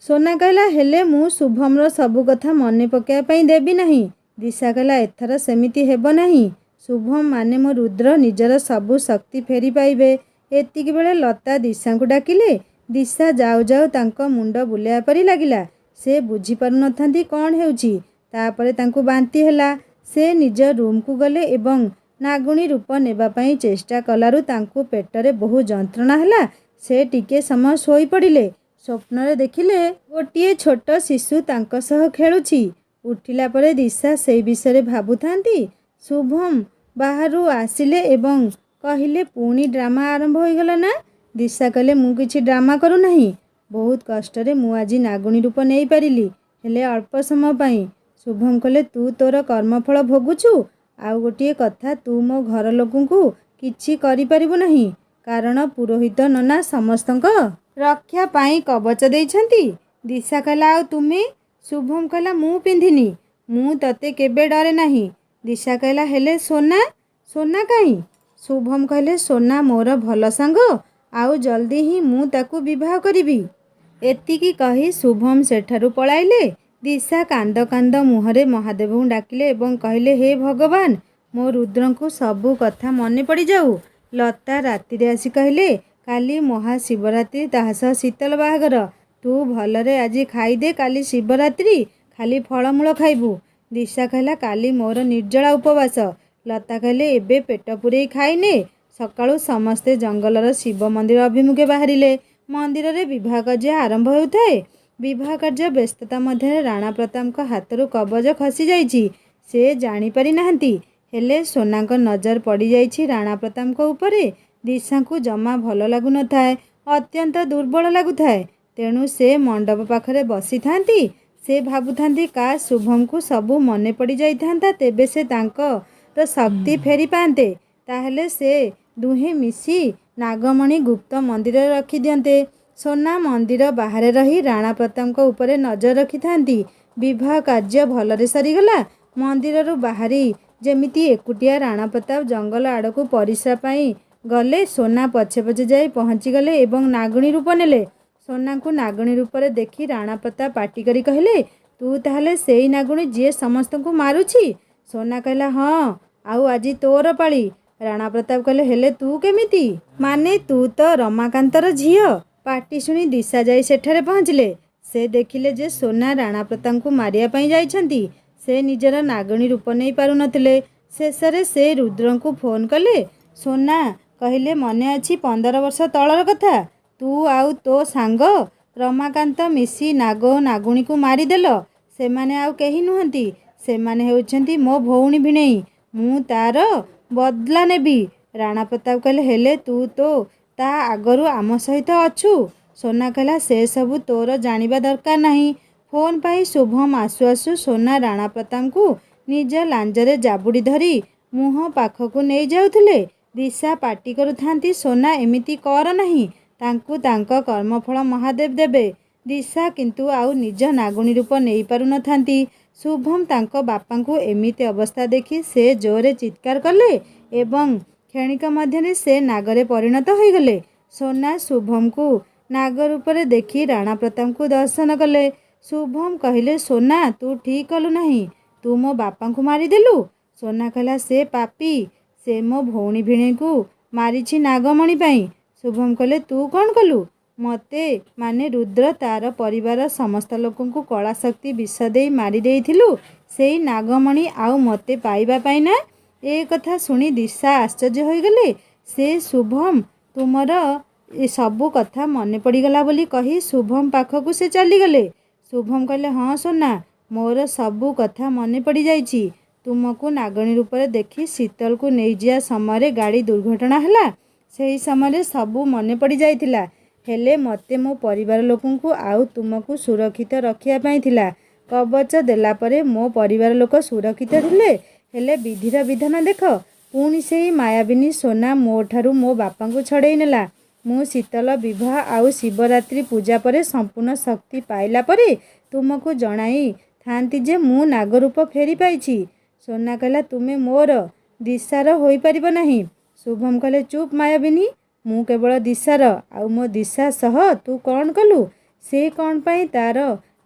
ସୋନା କହିଲା, ହେଲେ ମୁଁ ଶୁଭମର ସବୁ କଥା ମନେ ପକାଇବା ପାଇଁ ଦେବି ନାହିଁ। ଦିଶା କହିଲା, ଏଥର ସେମିତି ହେବ ନାହିଁ। ଶୁଭମ ମାନେ ମୋ ରୁଦ୍ର ନିଜର ସବୁ ଶକ୍ତି ଫେରି ପାଇବେ। ଏତିକି ବେଳେ ଲତା ଦିଶାଙ୍କୁ ଡାକିଲେ। ଦିଶା ଯାଉ ଯାଉ ତାଙ୍କ ମୁଣ୍ଡ ବୁଲାଇବା ପରି ଲାଗିଲା। ସେ ବୁଝିପାରୁନଥାନ୍ତି କ'ଣ ହେଉଛି। ତାପରେ ତାଙ୍କୁ ବାନ୍ତି ହେଲା। ସେ ନିଜ ରୁମ୍କୁ ଗଲେ ଏବଂ ନାଗୁଣୀ ରୂପ ନେବା ପାଇଁ ଚେଷ୍ଟା କଲାରୁ ତାଙ୍କୁ ପେଟରେ ବହୁ ଯନ୍ତ୍ରଣା ହେଲା। ସେ ଟିକିଏ ସମୟ ଶୋଇପଡ଼ିଲେ। ସ୍ୱପ୍ନରେ ଦେଖିଲେ ଗୋଟିଏ ଛୋଟ ଶିଶୁ ତାଙ୍କ ସହ ଖେଳୁଛି। ଉଠିଲା ପରେ ଦିଶା ସେଇ ବିଷୟରେ ଭାବୁଥାନ୍ତି। ଶୁଭମ ବାହାରୁ ଆସିଲେ ଏବଂ କହିଲେ, ପୁଣି ଡ୍ରାମା ଆରମ୍ଭ ହୋଇଗଲା ନା? ଦିଶା କହିଲେ, ମୁଁ କିଛି ଡ୍ରାମା କରୁନାହିଁ। ବହୁତ କଷ୍ଟରେ ମୁଁ ଆଜି ନାଗୁଣୀ ରୂପ ନେଇପାରିଲି, ହେଲେ ଅଳ୍ପ ସମୟ ପାଇଁ। ଶୁଭମ କହିଲେ, ତୁ ତୋର କର୍ମଫଳ ଭୋଗୁଛୁ। ଆଉ ଗୋଟିଏ କଥା, ତୁ ମୋ ଘର ଲୋକଙ୍କୁ କିଛି କରିପାରିବୁ ନାହିଁ। କାରଣ ପୁରୋହିତ ନନା ସମସ୍ତଙ୍କ ରକ୍ଷା ପାଇଁ କବଚ ଦେଇଛନ୍ତି। ଦିଶା କହିଲା, ଆଉ ତୁମେ? ଶୁଭମ କହିଲା, ମୁଁ ପିନ୍ଧିନି। ମୁଁ ତତେ କେବେ ଡରେ ନାହିଁ। ଦିଶା କହିଲା, ହେଲେ ସୋନା? ସୋନା କାହିଁ? ଶୁଭମ କହିଲେ, ସୋନା ମୋର ଭଲ ସାଙ୍ଗ। ଆଉ ଜଲ୍ଦି ହିଁ ମୁଁ ତାକୁ ବିବାହ କରିବି। ଏତିକି କହି ଶୁଭମ ସେଠାରୁ ପଳାଇଲେ। ଦିଶା କାନ୍ଦ କାନ୍ଦ ମୁହଁରେ ମହାଦେବଙ୍କୁ ଡାକିଲେ ଏବଂ କହିଲେ, ହେ ଭଗବାନ, ମୋ ରୁଦ୍ରଙ୍କୁ ସବୁ କଥା ମନେ ପଡ଼ିଯାଉ। ଲତା ରାତିରେ ଆସି କହିଲେ, କାଲି ମହାଶିବରାତ୍ରି, ତାହା ସହ ଶୀତଳ ବାହାଘର। ତୁ ଭଲରେ ଆଜି ଖାଇଦେ, କାଲି ଶିବରାତ୍ରି, ଖାଲି ଫଳମୂଳ ଖାଇବୁ। ଦିଶା କହିଲା, କାଲି ମୋର ନିର୍ଜଳା ଉପବାସ। ଲତା କହିଲେ, ଏବେ ପେଟ ପୂରେଇ ଖାଇନେ। ସକାଳୁ ସମସ୍ତେ ଜଙ୍ଗଲର ଶିବ ମନ୍ଦିର ଅଭିମୁଖେ ବାହାରିଲେ। ମନ୍ଦିରରେ ବିବାହ କାର୍ଯ୍ୟ ଆରମ୍ଭ ହେଉଥାଏ। ବିବାହ କାର୍ଯ୍ୟ ବ୍ୟସ୍ତତା ମଧ୍ୟରେ ରାଣା ପ୍ରତାପଙ୍କ ହାତରୁ କବଜ ଖସିଯାଇଛି। ସେ ଜାଣିପାରି ନାହାନ୍ତି। ହେଲେ ସୋନାଙ୍କ ନଜର ପଡ଼ିଯାଇଛି ରାଣା ପ୍ରତାପଙ୍କ ଉପରେ। ଦିଶାଙ୍କୁ ଜମା ଭଲ ଲାଗୁନଥାଏ, ଅତ୍ୟନ୍ତ ଦୁର୍ବଳ ଲାଗୁଥାଏ। ତେଣୁ ସେ ମଣ୍ଡପ ପାଖରେ ବସିଥାନ୍ତି। ସେ ଭାବୁଥାନ୍ତି, କାଶ ଶୁଭମକୁ ସବୁ ମନେ ପଡ଼ିଯାଇଥାନ୍ତା, ତେବେ ସେ ତାଙ୍କର ଶକ୍ତି ଫେରି ପାଆନ୍ତେ। ତାହେଲେ ସେ ଦୁହେଁ ମିଶି ନାଗମଣି ଗୁପ୍ତ ମନ୍ଦିରରେ ରଖିଦିଅନ୍ତେ। ସୋନା ମନ୍ଦିର ବାହାରେ ରହି ରାଣା ପ୍ରତାପଙ୍କ ଉପରେ ନଜର ରଖିଥାନ୍ତି। ବିବାହ କାର୍ଯ୍ୟ ଭଲରେ ସରିଗଲା। ମନ୍ଦିରରୁ ବାହାରି ଯେମିତି ଏକୁଟିଆ ରାଣା ପ୍ରତାପ ଜଙ୍ଗଲ ଆଡ଼କୁ ପରିସ୍ରା ପାଇଁ ଗଲେ। ସୋନା ପଛେ ପଛେ ଯାଇ ପହଞ୍ଚିଗଲେ ଏବଂ ନାଗୁଣୀ ରୂପ ନେଲେ। ସୋନାଙ୍କୁ ନାଗୁଣୀ ରୂପରେ ଦେଖି ରାଣା ପ୍ରତାପ ପାଟି କରି କହିଲେ, ତୁ ତାହେଲେ ସେଇ ନାଗୁଣୀ ଯିଏ ସମସ୍ତଙ୍କୁ ମାରୁଛି? ସୋନା କହିଲା, ହଁ, ଆଉ ଆଜି ତୋର ପାଳି। ରାଣା ପ୍ରତାପ କହିଲେ, ହେଲେ ତୁ କେମିତି? ମାନେ ତୁ ତ ରମାକାନ୍ତର ଝିଅ। ପାଟି ଶୁଣି ଦିଶା ଯାଇ ସେଠାରେ ପହଞ୍ଚିଲେ। ସେ ଦେଖିଲେ ଯେ ସୋନା ରାଣା ପ୍ରତାପଙ୍କୁ ମାରିବା ପାଇଁ ଯାଇଛନ୍ତି। ସେ ନିଜର ନାଗଣୀ ରୂପ ନେଇ ପାରୁନଥିଲେ। ଶେଷରେ ସେ ରୁଦ୍ରଙ୍କୁ ଫୋନ୍ କଲେ। ସୋନା କହିଲେ, ମନେ ଅଛି 15 ବର୍ଷ ତଳର କଥା? ତୁ ଆଉ ତୋ ସାଙ୍ଗ ରମାକାନ୍ତ ମିଶି ନାଗ ଓ ନାଗୁଣୀକୁ ମାରିଦେଲ। ସେମାନେ ଆଉ କେହି ନୁହନ୍ତି, ସେମାନେ ହେଉଛନ୍ତି ମୋ ଭଉଣୀ ଭିଣେଇ। ମୁଁ ତା'ର ବଦଲା ନେବି। ରାଣା ପ୍ରତାପ କହିଲେ, ହେଲେ ତୁ ତ ତା ଆଗରୁ ଆମ ସହିତ ଅଛୁ। ସୋନା କହିଲା, ସେସବୁ ତୋର ଜାଣିବା ଦରକାର ନାହିଁ। ଫୋନ୍ ପାଇ ଶୁଭମ ଆସୁ ଆସୁ ସୋନା ରାଣା ପ୍ରତାପଙ୍କୁ ନିଜ ଲାଞ୍ଜରେ ଜାବୁଡ଼ି ଧରି ମୁହଁ ପାଖକୁ ନେଇ ଯାଉଥିଲେ। ଦିଶା ପାଟି କରୁଥାନ୍ତି, ସୋନା ଏମିତି କର ନାହିଁ, ତାଙ୍କୁ ତାଙ୍କ କର୍ମଫଳ ମହାଦେବ ଦେବେ। ଦିଶା କିନ୍ତୁ ଆଉ ନିଜ ନାଗୁଣୀ ରୂପ ନେଇ ପାରୁନଥାନ୍ତି। ଶୁଭମ ତାଙ୍କ ବାପାଙ୍କୁ ଏମିତି ଅବସ୍ଥା ଦେଖି ସେ ଜୋରରେ ଚିତ୍କାର କଲେ ଏବଂ କ୍ଷଣିକ ମଧ୍ୟରେ ସେ ନାଗରେ ପରିଣତ ହୋଇଗଲେ। ସୋନା ଶୁଭମକୁ ନାଗ ରୂପରେ ଦେଖି ରାଣା ପ୍ରତାପଙ୍କୁ ଦର୍ଶନ କଲେ। ଶୁଭମ କହିଲେ, ସୋନା ତୁ ଠିକ୍ କଲୁ ନାହିଁ, ତୁ ମୋ ବାପାଙ୍କୁ ମାରିଦେଲୁ। ସୋନା କହିଲା, ସେ ପାପୀ, ସେ ମୋ ଭଉଣୀ ଭିଣେଇଙ୍କୁ ମାରିଛି ନାଗମଣି ପାଇଁ। ଶୁଭମ କହିଲେ, ତୁ କ'ଣ କଲୁ? ମୋତେ ମାନେ ରୁଦ୍ର ତା'ର ପରିବାର ସମସ୍ତ ଲୋକଙ୍କୁ କଳାଶକ୍ତି ବିଷ ଦେଇ ମାରି ଦେଇଥିଲୁ ସେଇ ନାଗମଣି ଆଉ ମୋତେ ପାଇବା ପାଇଁ ନା? ଏ କଥା ଶୁଣି ଦିଶା ଆଶ୍ଚର୍ଯ୍ୟ ହୋଇଗଲେ। ସେ ଶୁଭମ, ତୁମର ସବୁ କଥା ମନେ ପଡ଼ିଗଲା ବୋଲି କହି ଶୁଭମ ପାଖକୁ ସେ ଚାଲିଗଲେ। ଶୁଭମ କହିଲେ, ହଁ ସୋନା, ମୋର ସବୁ କଥା ମନେ ପଡ଼ିଯାଇଛି। ତୁମକୁ ନାଗଣୀ ରୂପରେ ଦେଖି ଶୀତଲକୁ ନେଇଯିବା ସମୟରେ ଗାଡ଼ି ଦୁର୍ଘଟଣା ହେଲା, ସେହି ସମୟରେ ସବୁ ମନେ ପଡ଼ିଯାଇଥିଲା। ହେଲେ ମୋତେ ମୋ ପରିବାର ଲୋକଙ୍କୁ ଆଉ ତୁମକୁ ସୁରକ୍ଷିତ ରଖିବା ପାଇଁ ଥିଲା। କବଚ ଦେଲା ପରେ ମୋ ପରିବାର ଲୋକ ସୁରକ୍ଷିତ ଥିଲେ। ହେଲେ ବିଧିର ବିଧାନ ଦେଖ, ପୁଣି ସେହି ମାୟାବିନୀ ସୋନା ମୋ ଠାରୁ ମୋ ବାପାଙ୍କୁ ଛଡ଼େଇ ନେଲା। ମୁଁ ଶୀତଲ ବିବାହ ଆଉ ଶିବରାତ୍ରି ପୂଜା ପରେ ସମ୍ପୂର୍ଣ୍ଣ ଶକ୍ତି ପାଇଲା ପରେ ତୁମକୁ ଜଣାଇ ଥାନ୍ତି ଯେ ମୁଁ ନାଗରୂପ ଫେରି ପାଇଛି। ସୋନା କହିଲା, ତୁମେ ମୋର, ଦିଶାର ହୋଇପାରିବ ନାହିଁ। ଶୁଭମ କହିଲେ, ଚୁପ୍ ମାୟାବିନୀ, ମୁଁ କେବଳ ଦିଶାର, ଆଉ ମୋ ଦିଶା ସହ ତୁ କ'ଣ କଲୁ? ସେ କ'ଣ ପାଇଁ ତା'ର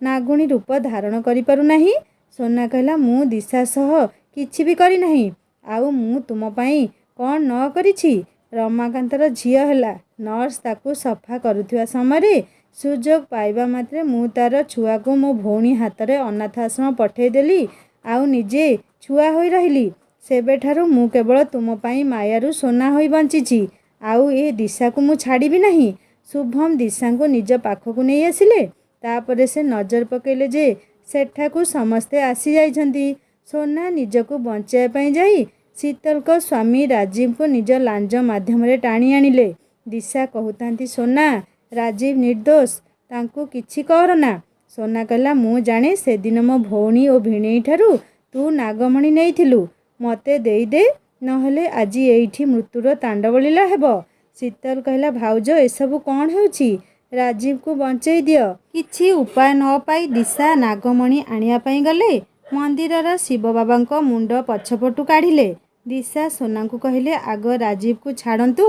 ନାଗୁଣୀ ରୂପ ଧାରଣ କରିପାରୁନାହିଁ? ସୋନା କହିଲା, ମୁଁ ଦିଶା ସହ କିଛି ବି କରିନାହିଁ। ଆଉ ମୁଁ ତୁମ ପାଇଁ କ'ଣ ନ କରିଛି? ରମାକାନ୍ତର ଝିଅ ହେଲା ନର୍ସ, ତାକୁ ସଫା କରୁଥିବା ସମୟରେ ସୁଯୋଗ ପାଇବା ମାତ୍ରେ ମୁଁ ତା'ର ଛୁଆକୁ ମୋ ଭଉଣୀ ହାତରେ ଅନାଥ ଆଶ୍ରମ ପଠାଇଦେଲି ଆଉ ନିଜେ ଛୁଆ ହୋଇ ରହିଲି। ସେବେଠାରୁ ମୁଁ କେବଳ ତୁମ ପାଇଁ ମାୟାରୁ ସୋନା ହୋଇ ବଞ୍ଚିଛି, ଆଉ ଏ ଦିଶାକୁ ମୁଁ ଛାଡ଼ିବି ନାହିଁ। ଶୁଭମ ଦିଶାଙ୍କୁ ନିଜ ପାଖକୁ ନେଇ ଆସିଲେ। ତାପରେ ସେ ନଜର ପକାଇଲେ ଯେ ସେଠାକୁ ସମସ୍ତେ ଆସିଯାଇଛନ୍ତି। ସୋନା ନିଜକୁ ବଞ୍ଚାଇବା ପାଇଁ ଯାଇ ଶୀତଲଙ୍କ ସ୍ୱାମୀ ରାଜୀବଙ୍କୁ ନିଜ ଲାଞ୍ଜ ମାଧ୍ୟମରେ ଟାଣି ଆଣିଲେ। ଦିଶା କହୁଥାନ୍ତି, ସୋନା, ରାଜୀବ ନିର୍ଦ୍ଦୋଷ, ତାଙ୍କୁ କିଛି କରନା। ସୋନା କହିଲା, ମୁଁ ଜାଣେ ସେଦିନ ମୋ ଭଉଣୀ ଓ ଭିଣେଇ ଠାରୁ ତୁ ନାଗମଣି ନେଇଥିଲୁ, ମୋତେ ଦେଇଦେ, ନହେଲେ ଆଜି ଏଇଠି ମୃତ୍ୟୁର ତାଣ୍ଡବଲୀଳା ହେବ। ଶୀତଲ କହିଲା, ଭାଉଜ ଏସବୁ କ'ଣ ହେଉଛି? ରାଜୀବକୁ ବଞ୍ଚେଇ ଦିଅ। କିଛି ଉପାୟ ନ ପାଇ ଦିଶା ନାଗମଣି ଆଣିବା ପାଇଁ ଗଲେ। ମନ୍ଦିରର ଶିବ ବାବାଙ୍କ ମୁଣ୍ଡ ପଛପଟୁ କାଢ଼ିଲେ। ଦିଶା ସୋନାଙ୍କୁ କହିଲେ, ଆଗ ରାଜୀବକୁ ଛାଡ଼ନ୍ତୁ,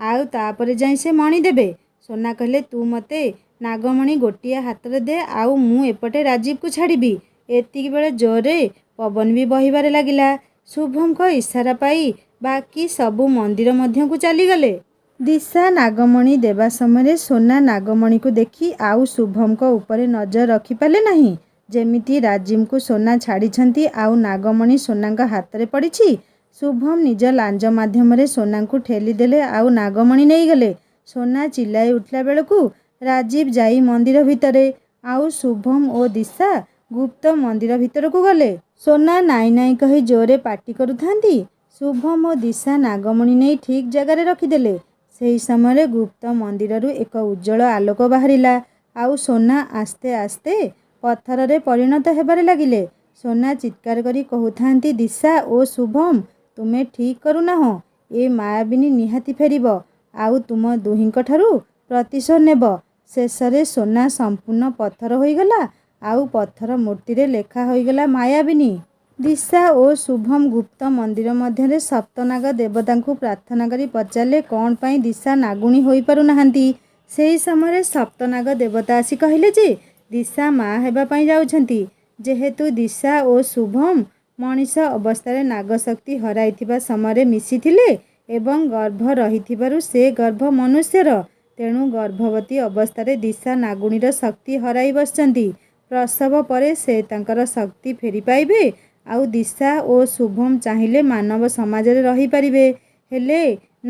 ଆଉ ତାପରେ ଯାଇ ସେ ମଣି ଦେବେ। ସୋନା କହିଲେ, ତୁ ମୋତେ ନାଗମଣି ଗୋଟିଏ ହାତରେ ଦେ, ଆଉ ମୁଁ ଏପଟେ ରାଜୀବକୁ ଛାଡ଼ିବି। ଏତିକିବେଳେ ଜୋରରେ ପବନ ବି ବହିବାରେ ଲାଗିଲା। ଶୁଭମଙ୍କ ଇସାରା ପାଇ ବାକି ସବୁ ମନ୍ଦିର ମଧ୍ୟକୁ ଚାଲିଗଲେ। ଦିଶା ନାଗମଣି ଦେବା ସମୟରେ ସୋନା ନାଗମଣିକୁ ଦେଖି ଆଉ ଶୁଭମଙ୍କ ଉପରେ ନଜର ରଖିପାରିଲେ ନାହିଁ। ଯେମିତି ରାଜୀବଙ୍କୁ ସୋନା ଛାଡ଼ିଛନ୍ତି ଆଉ ନାଗମଣି ସୋନାଙ୍କ ହାତରେ ପଡ଼ିଛି। ଶୁଭମ ନିଜ ଲାଞ୍ଜ ମାଧ୍ୟମରେ ସୋନାଙ୍କୁ ଠେଲିଦେଲେ ଆଉ ନାଗମଣି ନେଇଗଲେ। ସୋନା ଚିଲ୍ଲାଇ ଉଠିଲା ବେଳକୁ ରାଜୀବ ଯାଇ ମନ୍ଦିର ଭିତରେ, ଆଉ ଶୁଭମ ଓ ଦିଶା ଗୁପ୍ତ ମନ୍ଦିର ଭିତରକୁ ଗଲେ। ସୋନା ନାଇଁ ନାଇଁ କହି ଜୋରରେ ପାଟି କରୁଥାନ୍ତି। ଶୁଭମ ଓ ଦିଶା ନାଗମଣି ନେଇ ଠିକ୍ ଜାଗାରେ ରଖିଦେଲେ। ସେହି ସମୟରେ ଗୁପ୍ତ ମନ୍ଦିରରୁ ଏକ ଉଜ୍ଜ୍ୱଳ ଆଲୋକ ବାହାରିଲା, ଆଉ ସୋନା ଆସ୍ତେ ଆସ୍ତେ ପଥରରେ ପରିଣତ ହେବାରେ ଲାଗିଲେ। ସୋନା ଚିତ୍କାର କରି କହୁଥାନ୍ତି, ଦିଶା ଓ ଶୁଭମ, ତୁମେ ଠିକ୍ କରୁନାହଁ। ଏ ମାୟାବିନୀ ନିହାତି ଫେରିବ ଆଉ ତୁମ ଦୁହିଁଙ୍କ ଠାରୁ ପ୍ରତିଶୋଧ ନେବ। ଶେଷରେ ସୋନା ସମ୍ପୂର୍ଣ୍ଣ ପଥର ହୋଇଗଲା ଆଉ ପଥର ମୂର୍ତ୍ତିରେ ଲେଖା ହୋଇଗଲା ମାୟାବିନୀ। ଦିଶା ଓ ଶୁଭମ ଗୁପ୍ତ ମନ୍ଦିର ମଧ୍ୟରେ ସପ୍ତନାଗ ଦେବତାଙ୍କୁ ପ୍ରାର୍ଥନା କରି ପଚାରିଲେ, କ'ଣ ପାଇଁ ଦିଶା ନାଗୁଣୀ ହୋଇପାରୁନାହାନ୍ତି? ସେହି ସମୟରେ ସପ୍ତନାଗ ଦେବତା ଆସି କହିଲେ ଯେ ଦିଶା ମା ହେବା ପାଇଁ ଯାଉଛନ୍ତି। ଯେହେତୁ ଦିଶା ଓ ଶୁଭମ ମଣିଷ ଅବସ୍ଥାରେ ନାଗଶକ୍ତି ହରାଇଥିବା ସମୟରେ ମିଶିଥିଲେ ଏବଂ ଗର୍ଭ ରହିଥିବାରୁ ସେ ଗର୍ଭ ମନୁଷ୍ୟର, ତେଣୁ ଗର୍ଭବତୀ ଅବସ୍ଥାରେ ଦିଶା ନାଗୁଣୀର ଶକ୍ତି ହରାଇ ବସିଛନ୍ତି। ପ୍ରସବ ପରେ ସେ ତାଙ୍କର ଶକ୍ତି ଫେରି ପାଇବେ ଆଉ ଦିଶା ଓ ଶୁଭମ ଚାହିଁଲେ ମାନବ ସମାଜରେ ରହିପାରିବେ। ହେଲେ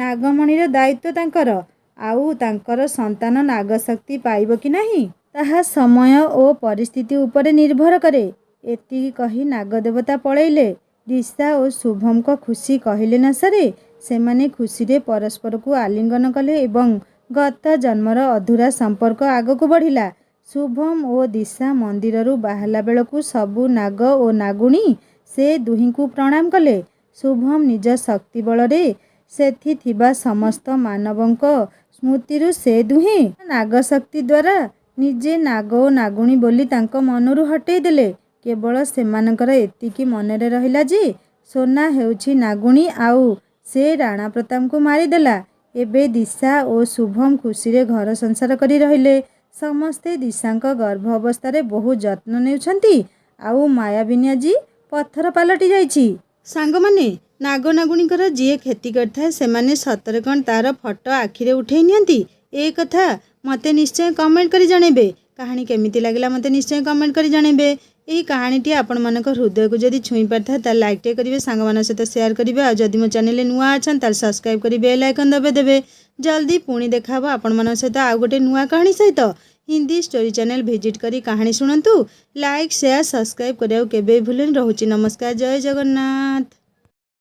ନାଗମଣିର ଦାୟିତ୍ୱ ତାଙ୍କର, ଆଉ ତାଙ୍କର ସନ୍ତାନ ନାଗଶକ୍ତି ପାଇବ କି ନାହିଁ ତାହା ସମୟ ଓ ପରିସ୍ଥିତି ଉପରେ ନିର୍ଭର କରେ। ଏତିକି କହି ନାଗଦେବତା ପଳେଇଲେ। ଦିଶା ଓ ଶୁଭମଙ୍କ ଖୁସି କହିଲେ ନ ସରେ। ସେମାନେ ଖୁସିରେ ପରସ୍ପରକୁ ଆଲିଙ୍ଗନ କଲେ ଏବଂ ଗତ ଜନ୍ମର ଅଧୁରା ସମ୍ପର୍କ ଆଗକୁ ବଢ଼ିଲା। ଶୁଭମ ଓ ଦିଶା ମନ୍ଦିରରୁ ବାହାରିଲା ବେଳକୁ ସବୁ ନାଗ ଓ ନାଗୁଣୀ ସେ ଦୁହିଁଙ୍କୁ ପ୍ରଣାମ କଲେ। ଶୁଭମ ନିଜ ଶକ୍ତି ବଳରେ ସେଠି ଥିବା ସମସ୍ତ ମାନବଙ୍କ ସ୍ମୃତିରୁ ସେ ଦୁହେଁ ନାଗଶକ୍ତି ଦ୍ୱାରା ନିଜେ ନାଗ ଓ ନାଗୁଣୀ ବୋଲି ତାଙ୍କ ମନରୁ ହଟେଇ ଦେଲେ। କେବଳ ସେମାନଙ୍କର ଏତିକି ମନରେ ରହିଲା ଯେ ସୋନା ହେଉଛି ନାଗୁଣୀ ଆଉ ସେ ରାଣା ପ୍ରତାପଙ୍କୁ ମାରିଦେଲା। ଏବେ ଦିଶା ଓ ଶୁଭମ ଖୁସିରେ ଘର ସଂସାର କରି ରହିଲେ। ସମସ୍ତେ ଦିଶାଙ୍କ ଗର୍ଭ ଅବସ୍ଥାରେ ବହୁ ଯତ୍ନ ନେଉଛନ୍ତି ଆଉ ମାୟାବିନୀ ଆଜି ପଥର ପାଲଟି ଯାଇଛି। ସାଙ୍ଗମାନେ, ନାଗ ନାଗୁଣୀଙ୍କର ଯିଏ କ୍ଷତି କରିଥାଏ ସେମାନେ ସତରେ କ'ଣ ତାର ଫଟୋ ଆଖିରେ ଉଠେଇ ନିଅନ୍ତି? ଏ କଥା ମୋତେ ନିଶ୍ଚୟ କମେଣ୍ଟ କରି ଜଣାଇବେ। କାହାଣୀ କେମିତି ଲାଗିଲା ମୋତେ ନିଶ୍ଚୟ କମେଣ୍ଟ କରି ଜଣାଇବେ। ଏହି କାହାଣୀଟି ଆପଣମାନଙ୍କ ହୃଦୟକୁ ଯଦି ଛୁଇଁ ପାରିଥାଏ ତାହେଲେ ଲାଇକ୍ଟେ କରିବେ, ସାଙ୍ଗମାନଙ୍କ ସହିତ ସେୟାର କରିବେ। ଆଉ ଯଦି ମୋ ଚ୍ୟାନେଲରେ ନୂଆ ଅଛନ୍ତି ତାହେଲେ ସବସ୍କ୍ରାଇବ୍ କରି ବେଲ୍ ଆଇକନ୍ ଦବାଇଦେବେ। ଜଲ୍ଦି ପୁଣି ଦେଖା ହେବ ଆପଣମାନଙ୍କ ସହିତ ଆଉ ଗୋଟେ ନୂଆ କାହାଣୀ ସହିତ। ହିନ୍ଦୀ ଷ୍ଟୋରି ଚ୍ୟାନେଲ ଭିଜିଟ୍ କରି କାହାଣୀ ଶୁଣନ୍ତୁ। ଲାଇକ୍, ସେୟାର, ସବସ୍କ୍ରାଇବ୍ କରିବାକୁ କେବେ ଭୁଲେନି। ରହୁଛି ନମସ୍କାର, ଜୟ ଜଗନ୍ନାଥ।